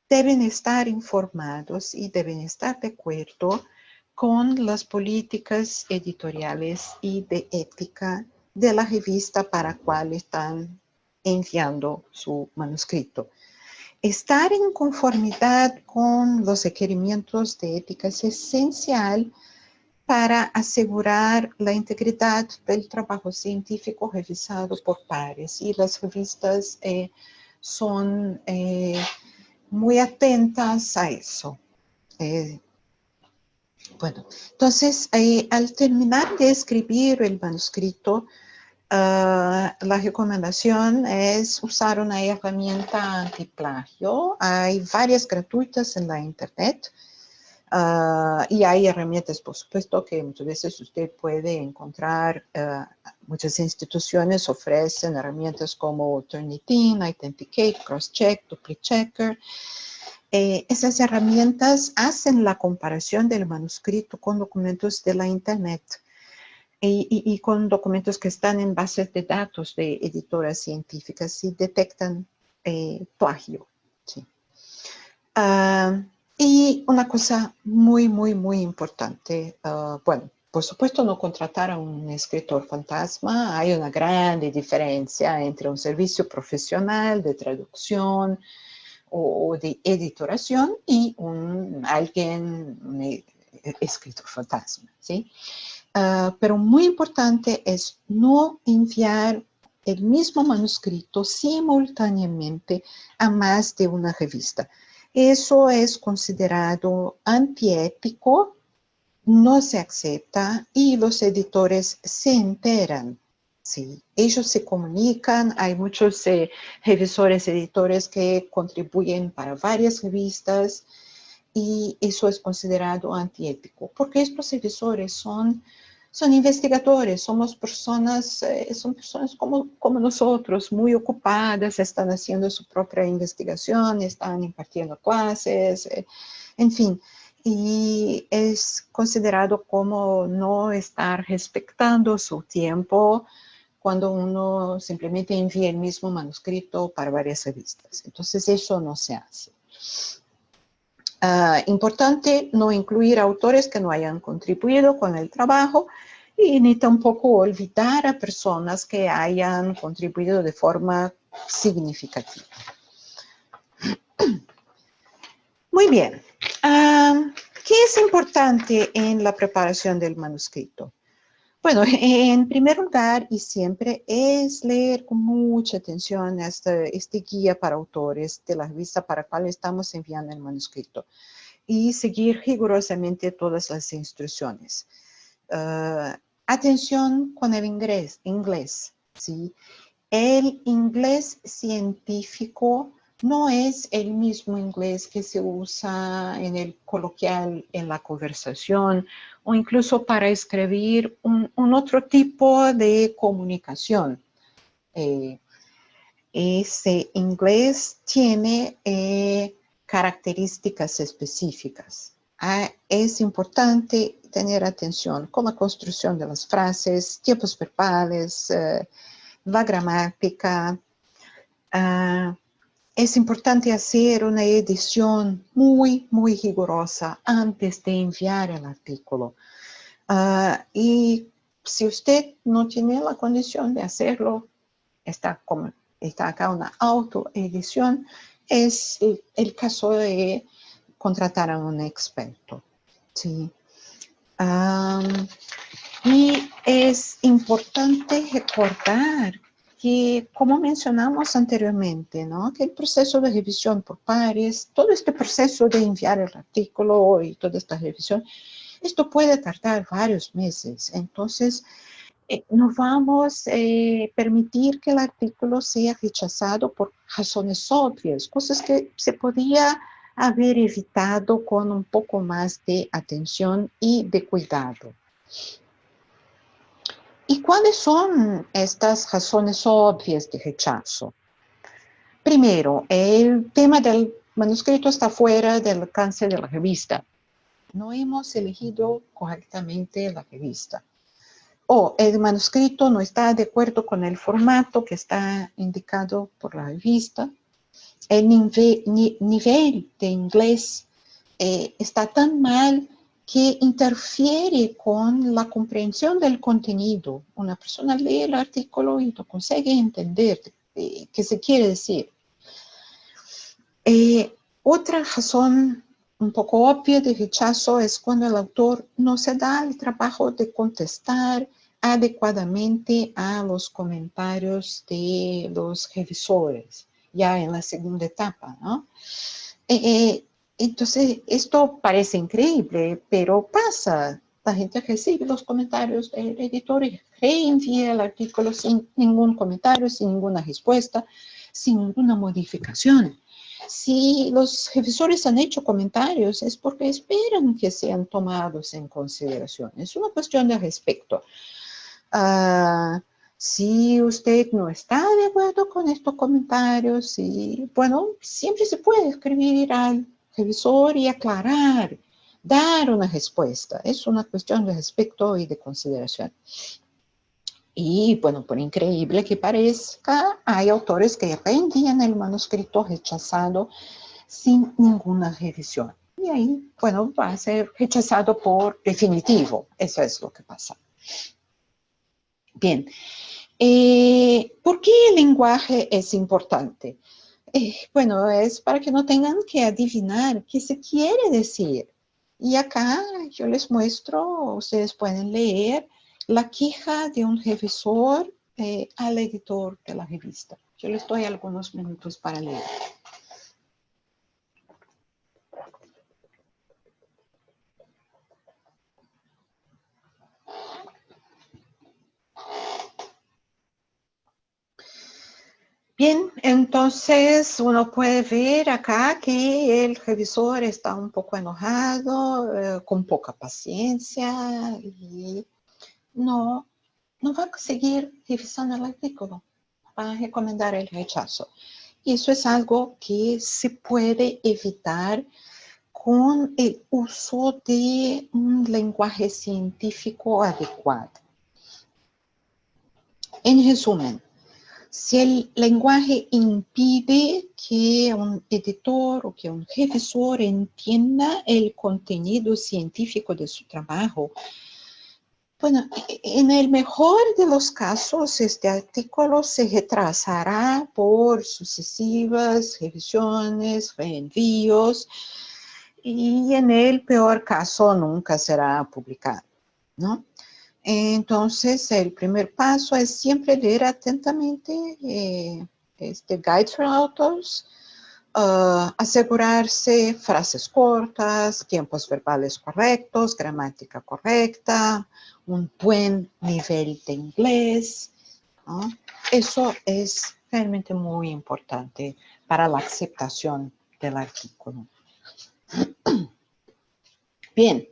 deben estar informados y deben estar de acuerdo con las políticas editoriales y de ética de la revista para la cual están enviando su manuscrito. Estar en conformidad con los requerimientos de ética es esencial para asegurar la integridad del trabajo científico revisado por pares. Y las revistas son muy atentas a eso. Bueno, entonces, al terminar de escribir el manuscrito, la recomendación es usar una herramienta antiplagio. Hay varias gratuitas en la internet. Y hay herramientas, por supuesto, que muchas veces usted puede encontrar. Muchas instituciones ofrecen herramientas como Turnitin, Authenticate, Crosscheck, DupliChecker. Esas herramientas hacen la comparación del manuscrito con documentos de la internet y con documentos que están en bases de datos de editoras científicas y detectan plagio. ¿Sí? Y una cosa muy, muy, muy importante, bueno, por supuesto no contratar a un escritor fantasma. Hay una grande diferencia entre un servicio profesional de traducción o de editoración y un escritor fantasma, ¿sí? Pero muy importante es no enviar el mismo manuscrito simultáneamente a más de una revista. Eso es considerado antiético, no se acepta y los editores se enteran. Sí, ellos se comunican, hay muchos revisores, editores que contribuyen para varias revistas y eso es considerado antiético, porque estos revisores son investigadores, son personas como nosotros, muy ocupadas, están haciendo su propia investigación, están impartiendo clases, en fin, y es considerado como no estar respetando su tiempo cuando uno simplemente envía el mismo manuscrito para varias revistas. Entonces eso no se hace. Importante no incluir autores que no hayan contribuido con el trabajo y ni tampoco olvidar a personas que hayan contribuido de forma significativa. Muy bien. ¿Qué es importante en la preparación del manuscrito? Bueno, en primer lugar y siempre es leer con mucha atención este guía para autores de la revista para la cual estamos enviando el manuscrito y seguir rigurosamente todas las instrucciones. Atención con el inglés, ¿sí? El inglés científico no es el mismo inglés que se usa en el coloquial, en la conversación, o incluso para escribir un otro tipo de comunicación. Ese inglés tiene características específicas. Es importante tener atención con la construcción de las frases, tiempos verbales, la gramática. Es importante hacer una edición muy, muy rigurosa antes de enviar el artículo. Y si usted no tiene la condición de hacerlo, está acá una autoedición, es el caso de contratar a un experto. ¿Sí? Y es importante recordar que, como mencionamos anteriormente, ¿no? Que el proceso de revisión por pares, todo este proceso de enviar el artículo y toda esta revisión, esto puede tardar varios meses. Entonces, no vamos a permitir que el artículo sea rechazado por razones obvias, cosas que se podía haber evitado con un poco más de atención y de cuidado. ¿Y cuáles son estas razones obvias de rechazo? Primero, el tema del manuscrito está fuera del alcance de la revista. No hemos elegido correctamente la revista. O el manuscrito no está de acuerdo con el formato que está indicado por la revista. El nivel de inglés está tan mal que interfiere con la comprensión del contenido. Una persona lee el artículo y no consigue entender qué se quiere decir. Otra razón un poco obvia de rechazo es cuando el autor no se da el trabajo de contestar adecuadamente a los comentarios de los revisores, ya en la segunda etapa, ¿no? Entonces, esto parece increíble, pero pasa. La gente recibe los comentarios del editor y reenvía el artículo sin ningún comentario, sin ninguna respuesta, sin ninguna modificación. Si los revisores han hecho comentarios es porque esperan que sean tomados en consideración. Es una cuestión de respeto. Si usted no está de acuerdo con estos comentarios, bueno, siempre se puede escribir al revisor y aclarar, dar una respuesta. Es una cuestión de respeto y de consideración. Y bueno, por increíble que parezca, hay autores que reenvían el manuscrito rechazado sin ninguna revisión. Y ahí, bueno, va a ser rechazado por definitivo. Eso es lo que pasa. Bien. ¿Por qué el lenguaje es importante? Bueno, es para que no tengan que adivinar qué se quiere decir. Y acá yo les muestro, ustedes pueden leer la queja de un revisor al editor de la revista. Yo les doy algunos minutos para leer. Bien, entonces uno puede ver acá que el revisor está un poco enojado, con poca paciencia y no va a seguir revisando el artículo, va a recomendar el rechazo. Y eso es algo que se puede evitar con el uso de un lenguaje científico adecuado. En resumen, si el lenguaje impide que un editor o que un revisor entienda el contenido científico de su trabajo, bueno, en el mejor de los casos, este artículo se retrasará por sucesivas revisiones, reenvíos, y en el peor caso nunca será publicado, ¿no? Entonces, el primer paso es siempre leer atentamente este Guide for Authors, asegurarse frases cortas, tiempos verbales correctos, gramática correcta, un buen nivel de inglés, ¿no? Eso es realmente muy importante para la aceptación del artículo. Bien.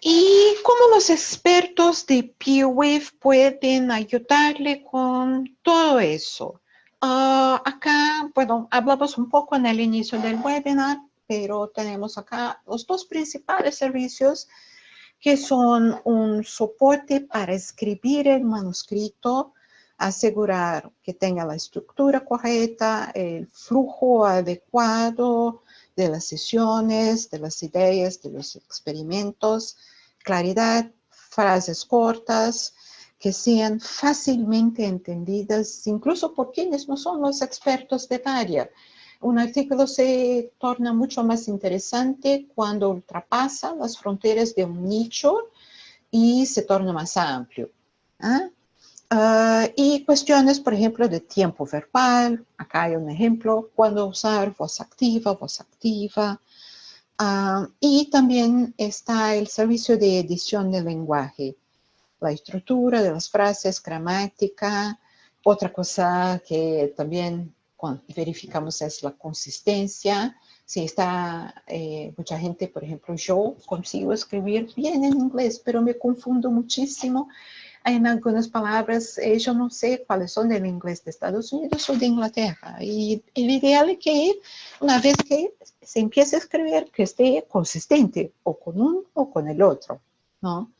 ¿Y cómo los expertos de PeerWave pueden ayudarle con todo eso? Acá, bueno, hablamos un poco en el inicio del webinar, pero tenemos acá los dos principales servicios que son un soporte para escribir el manuscrito, asegurar que tenga la estructura correcta, el flujo adecuado de las sesiones, de las ideas, de los experimentos, claridad, frases cortas, que sean fácilmente entendidas, incluso por quienes no son los expertos del área. Un artículo se torna mucho más interesante cuando ultrapasa las fronteras de un nicho y se torna más amplio. Y cuestiones, por ejemplo, de tiempo verbal. Acá hay un ejemplo, cuándo usar voz activa. Y también está el servicio de edición del lenguaje, la estructura de las frases, gramática. Otra cosa que también verificamos es la consistencia, si está mucha gente, por ejemplo, yo consigo escribir bien en inglés, pero me confundo muchísimo en algunas palabras. Yo no sé cuáles son del inglés de Estados Unidos o de Inglaterra. Y el ideal es que una vez que se empiece a escribir, que esté consistente o con uno o con el otro, ¿no?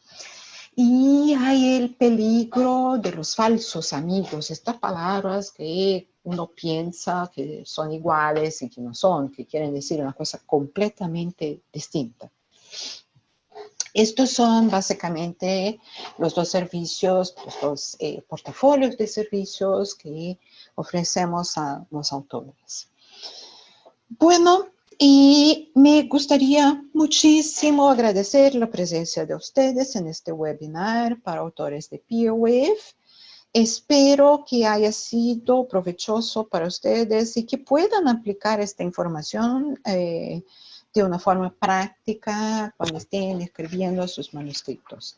Y hay el peligro de los falsos amigos, estas palabras que uno piensa que son iguales y que no son, que quieren decir una cosa completamente distinta. Estos son básicamente los dos servicios, los dos portafolios de servicios que ofrecemos a los autores. Bueno, y me gustaría muchísimo agradecer la presencia de ustedes en este webinar para autores de PeerWave. Espero que haya sido provechoso para ustedes y que puedan aplicar esta información de una forma práctica cuando estén escribiendo sus manuscritos.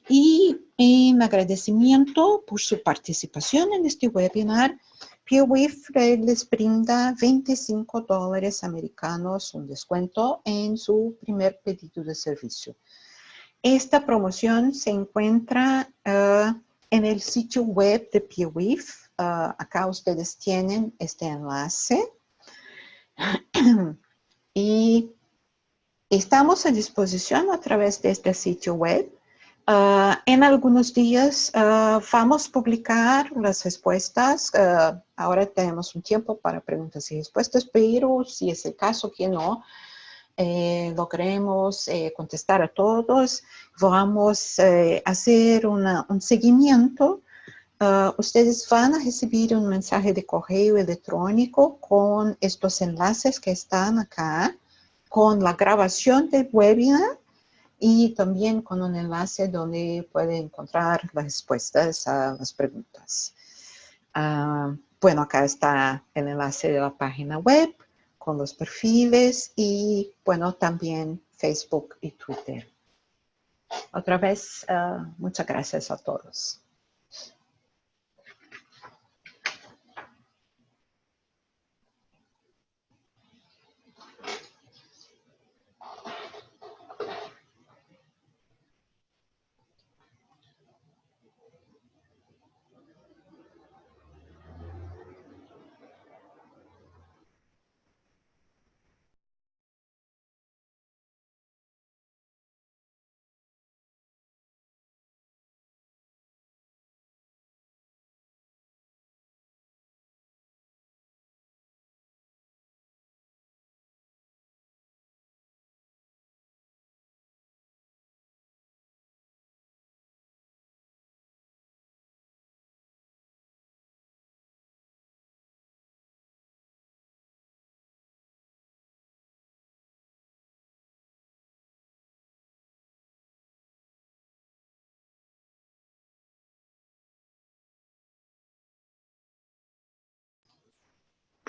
Y en agradecimiento por su participación en este webinar, PeerWave les brinda $25 americanos, un descuento en su primer pedido de servicio. Esta promoción se encuentra en el sitio web de PeerWave. Acá ustedes tienen este enlace. Y estamos a disposición a través de este sitio web. En algunos días vamos a publicar las respuestas. Ahora tenemos un tiempo para preguntas y respuestas, pero si es el caso que no logremos contestar a todos, vamos a hacer un seguimiento. Ustedes van a recibir un mensaje de correo electrónico con estos enlaces que están acá, con la grabación del webinar y también con un enlace donde pueden encontrar las respuestas a las preguntas. Bueno, acá está el enlace de la página web con los perfiles y, bueno, también Facebook y Twitter. Otra vez, muchas gracias a todos.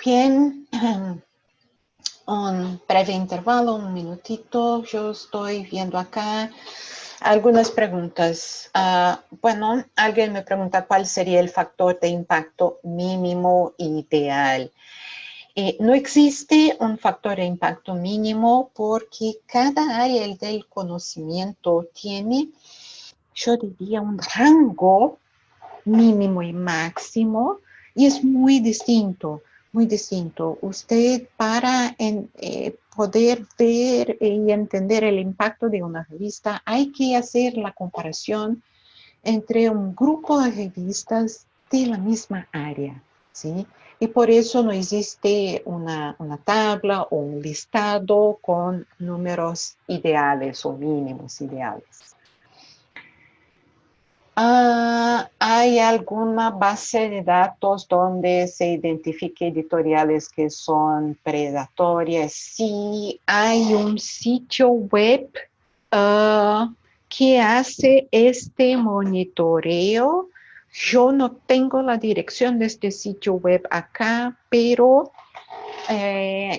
Bien, un breve intervalo, un minutito. Yo estoy viendo acá algunas preguntas. Bueno, alguien me pregunta cuál sería el factor de impacto mínimo ideal. No existe un factor de impacto mínimo porque cada área del conocimiento tiene, yo diría, un rango mínimo y máximo, y es muy distinto, muy distinto. Usted para poder ver y entender el impacto de una revista, hay que hacer la comparación entre un grupo de revistas de la misma área, ¿sí? Y por eso no existe una tabla o un listado con números ideales o mínimos ideales. ¿Hay alguna base de datos donde se identifique editoriales que son predatorias? Sí, hay un sitio web que hace este monitoreo. Yo no tengo la dirección de este sitio web acá, pero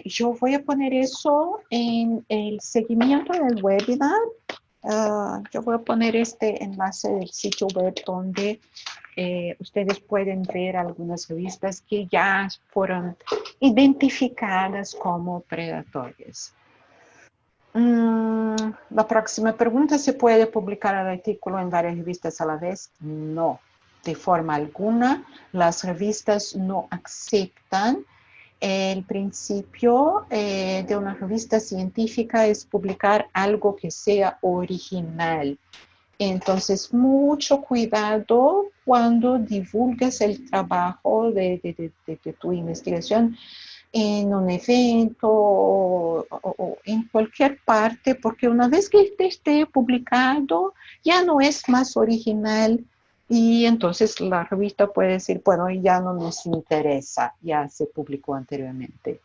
yo voy a poner eso en el seguimiento del webinar. Yo voy a poner este enlace del sitio web donde ustedes pueden ver algunas revistas que ya fueron identificadas como predatorias. La próxima pregunta: ¿se puede publicar el artículo en varias revistas a la vez? No, de forma alguna. Las revistas no aceptan. El principio de una revista científica es publicar algo que sea original. Entonces, mucho cuidado cuando divulgues el trabajo de tu investigación en un evento o en cualquier parte, porque una vez que esté publicado, ya no es más original y entonces la revista puede decir, bueno, ya no nos interesa, ya se publicó anteriormente.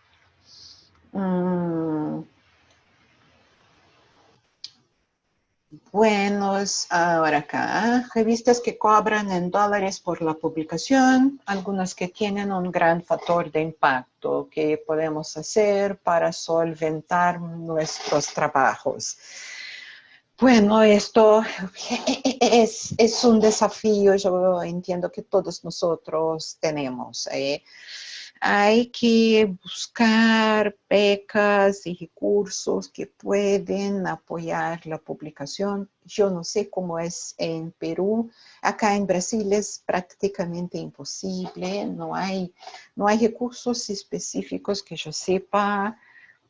Bueno, ahora acá, revistas que cobran en dólares por la publicación, algunas que tienen un gran factor de impacto. ¿Qué podemos hacer para solventar nuestros trabajos? Bueno, esto es un desafío, yo entiendo que todos nosotros tenemos. Hay que buscar becas y recursos que pueden apoyar la publicación. Yo no sé cómo es en Perú. Acá en Brasil es prácticamente imposible. No hay recursos específicos que yo sepa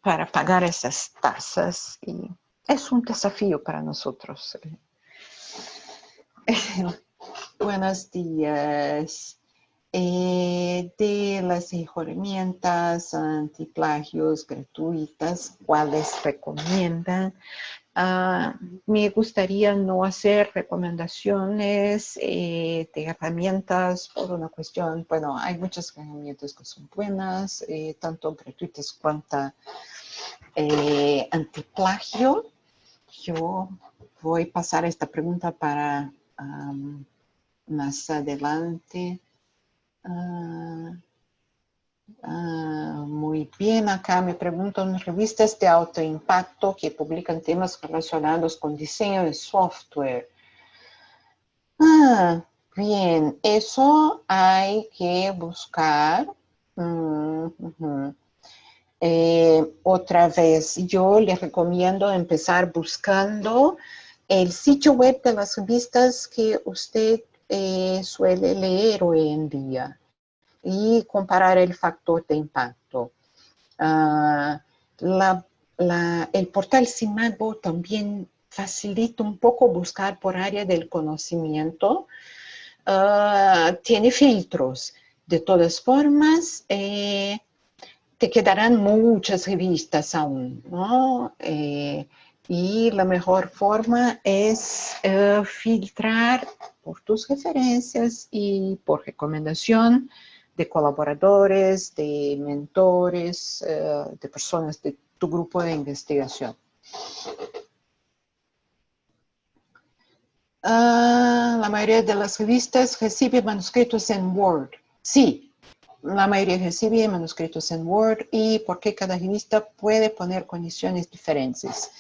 para pagar esas tasas. Y es un desafío para nosotros. Buenos días. De las herramientas antiplagios gratuitas, ¿cuáles recomiendan? Me gustaría no hacer recomendaciones de herramientas por una cuestión, bueno, hay muchas herramientas que son buenas, tanto gratuitas cuanto antiplagio. Yo voy a pasar esta pregunta para más adelante. Muy bien, acá me preguntan revistas de alto impacto que publican temas relacionados con diseño de software. Bien, eso hay que buscar. Otra vez, yo les recomiendo empezar buscando el sitio web de las revistas que usted suele leer hoy en día y comparar el factor de impacto. El portal Cimagbo también facilita un poco buscar por área del conocimiento. Tiene filtros. De todas formas, te quedarán muchas revistas aún, ¿no? Y la mejor forma es filtrar por tus referencias y por recomendación de colaboradores, de mentores, de personas de tu grupo de investigación. La mayoría de las revistas recibe manuscritos en Word. Sí, la mayoría recibe manuscritos en Word y porque cada revista puede poner condiciones diferentes.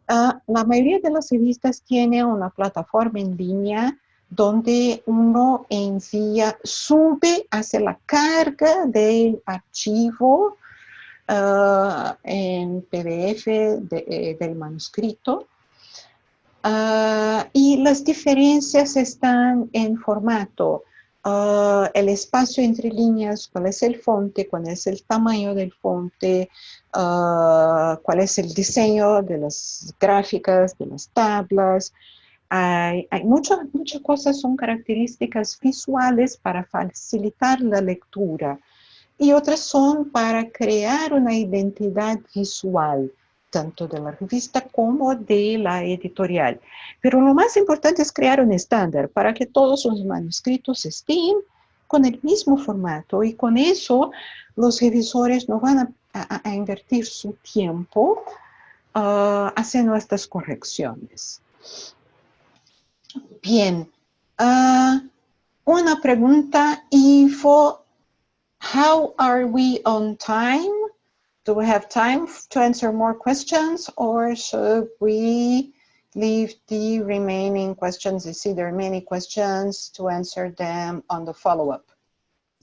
La mayoría de las revistas tiene una plataforma en línea donde uno sube, hace la carga del archivo en PDF del manuscrito. Y las diferencias están en formato, el espacio entre líneas, cuál es el fonte, cuál es el tamaño del fonte, cuál es el diseño de las gráficas, de las tablas. Hay muchas cosas, son características visuales para facilitar la lectura y otras son para crear una identidad visual, tanto de la revista como de la editorial. Pero lo más importante es crear un estándar para que todos los manuscritos estén con el mismo formato y con eso los revisores no van a invertir su tiempo haciendo estas correcciones. Bien, una pregunta, Info. How are we on time? Do we have time to answer more questions, or should we leave the remaining questions? I see there are many questions to answer them on the follow-up.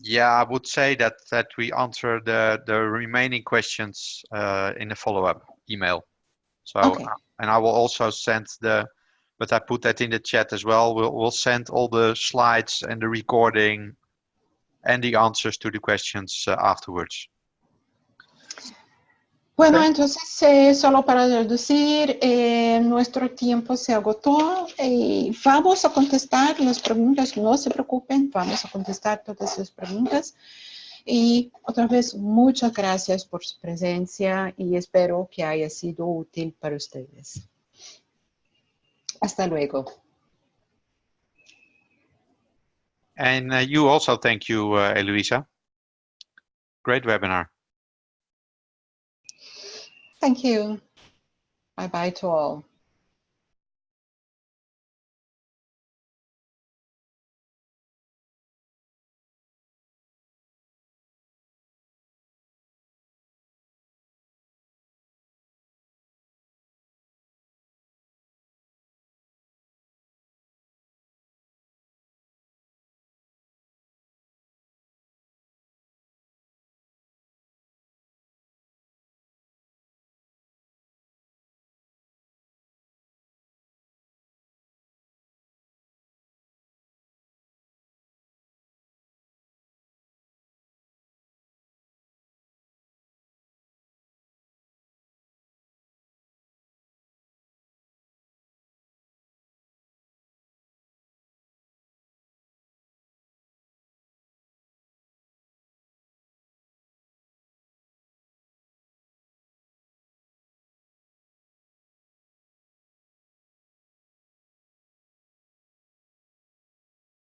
Yeah, I would say that we answer the remaining questions in a follow-up email. So, Okay. and I will also send but I put that in the chat as well. We'll send all the slides and the recording and the answers to the questions afterwards. Bueno, Okay. entonces solo para reducir, nuestro tiempo se agotó y vamos a contestar las preguntas, no se preocupen, vamos a contestar todas las preguntas. Y otra vez, muchas gracias por su presencia y espero que haya sido útil para ustedes. Hasta luego. And you also, thank you, Eloisa. Great webinar. Thank you. Bye-bye to all.